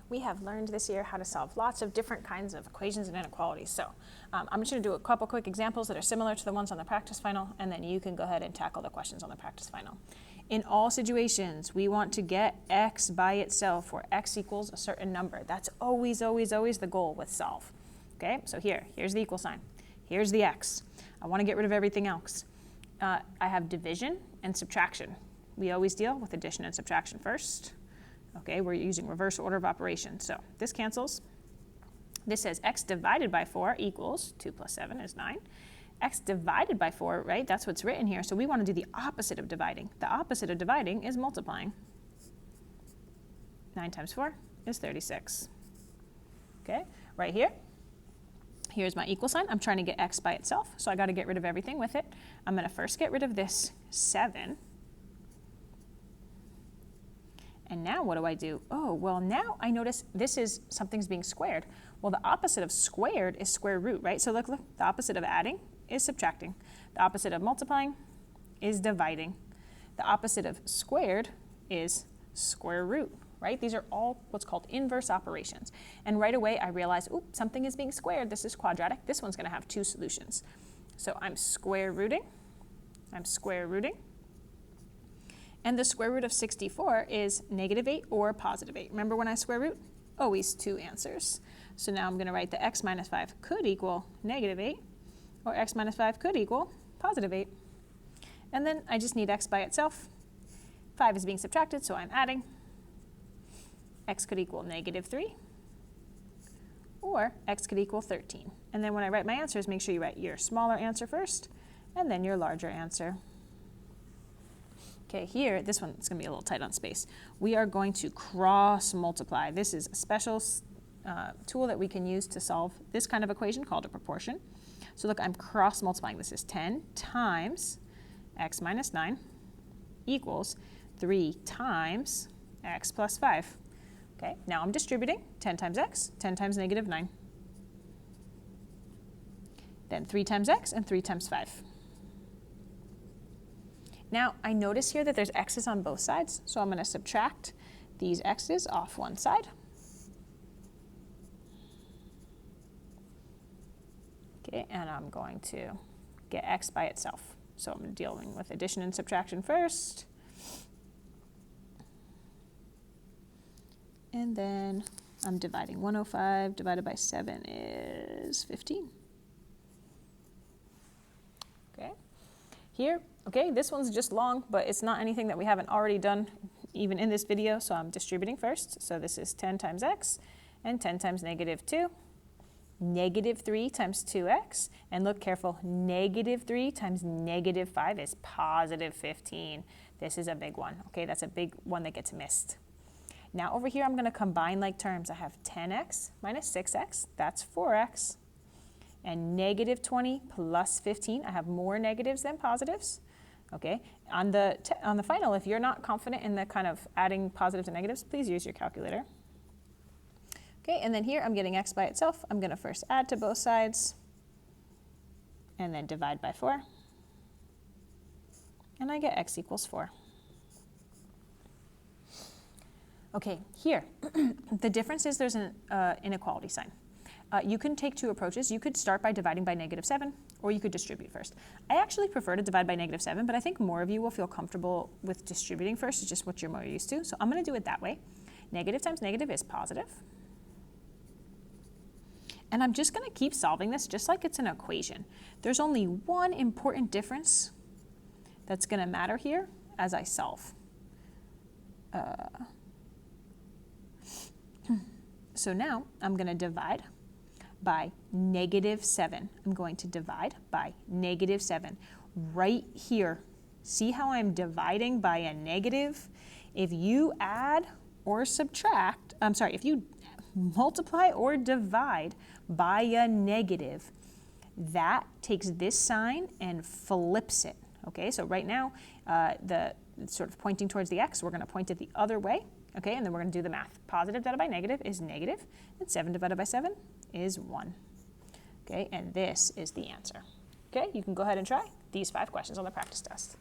we have learned this year how to solve lots of different kinds of equations and inequalities. So I'm just going to do a couple quick examples that are similar to the ones on the practice final, and then you can go ahead and tackle the questions on the practice final. In all situations, we want to get x by itself, where x equals a certain number. That's always, always, always the goal with solve. Okay, so here's the equal sign. Here's the x. I want to get rid of everything else. I have division and subtraction. We always deal with addition and subtraction first. Okay, we're using reverse order of operations. So this cancels. This says x divided by 4 equals 2 plus 7 is 9. X divided by 4, right? That's what's written here. So we want to do the opposite of dividing. The opposite of dividing is multiplying. 9 times 4 is 36. Okay, right here. Here's my equal sign. I'm trying to get x by itself, so I got to get rid of everything with it. I'm going to first get rid of this 7. And now what do? Oh, well, now I notice this is something's being squared. Well, the opposite of squared is square root, right? So look, the opposite of adding is subtracting. The opposite of multiplying is dividing. The opposite of squared is square root, right? These are all what's called inverse operations. And right away I realize, oops, something is being squared. This is quadratic. This one's going to have 2 solutions. So I'm square rooting. And the square root of 64 is -8 or +8. Remember when I square root? Always 2 answers. So now I'm going to write the x minus 5 could equal -8, or x minus 5 could equal +8. And then I just need x by itself. 5 is being subtracted, so I'm adding. X could equal -3, or x could equal 13. And then when I write my answers, make sure you write your smaller answer first, and then your larger answer. Okay, here, this one's going to be a little tight on space. We are going to cross multiply. This is a special tool that we can use to solve this kind of equation called a proportion. So look, I'm cross multiplying. This is 10 times x minus 9 equals 3 times x plus 5. Okay, now I'm distributing 10 times x, 10 times -9. Then 3 times x and 3 times 5. Now, I notice here that there's x's on both sides, so I'm going to subtract these x's off one side. Okay, and I'm going to get x by itself. So I'm dealing with addition and subtraction first. And then I'm dividing. 105 divided by 7 is 15. Okay, here. Okay, this one's just long, but it's not anything that we haven't already done even in this video, so I'm distributing first. So this is 10 times x and 10 times -2. -3 times 2x, and look careful, -3 times -5 is +15. This is a big one, okay? That's a big one that gets missed. Now over here I'm going to combine like terms. I have 10x minus 6x, that's 4x, and -20 plus 15. I have more negatives than positives. Okay, on the final, if you're not confident in the kind of adding positives and negatives, please use your calculator. Okay, and then here I'm getting x by itself. I'm going to first add to both sides and then divide by 4. And I get x equals 4. Okay, here, the difference is there's an inequality sign. You can take 2 approaches. You could start by dividing by -7, or you could distribute first. I actually prefer to divide by -7, but I think more of you will feel comfortable with distributing first. It's just what you're more used to. So I'm going to do it that way. Negative times negative is positive. And I'm just going to keep solving this just like it's an equation. There's only one important difference that's going to matter here as I solve. So now I'm going to divide by -7. I'm going to divide by -7. Right here, see how I'm dividing by a negative? If you add or subtract, if you multiply or divide by a negative, that takes this sign and flips it. Okay, so right now, the sort of pointing towards the x, we're going to point it the other way. Okay, and then we're going to do the math. Positive divided by negative is negative, and 7 divided by 7 is 1. Okay, and this is the answer. Okay, you can go ahead and try these 5 questions on the practice test.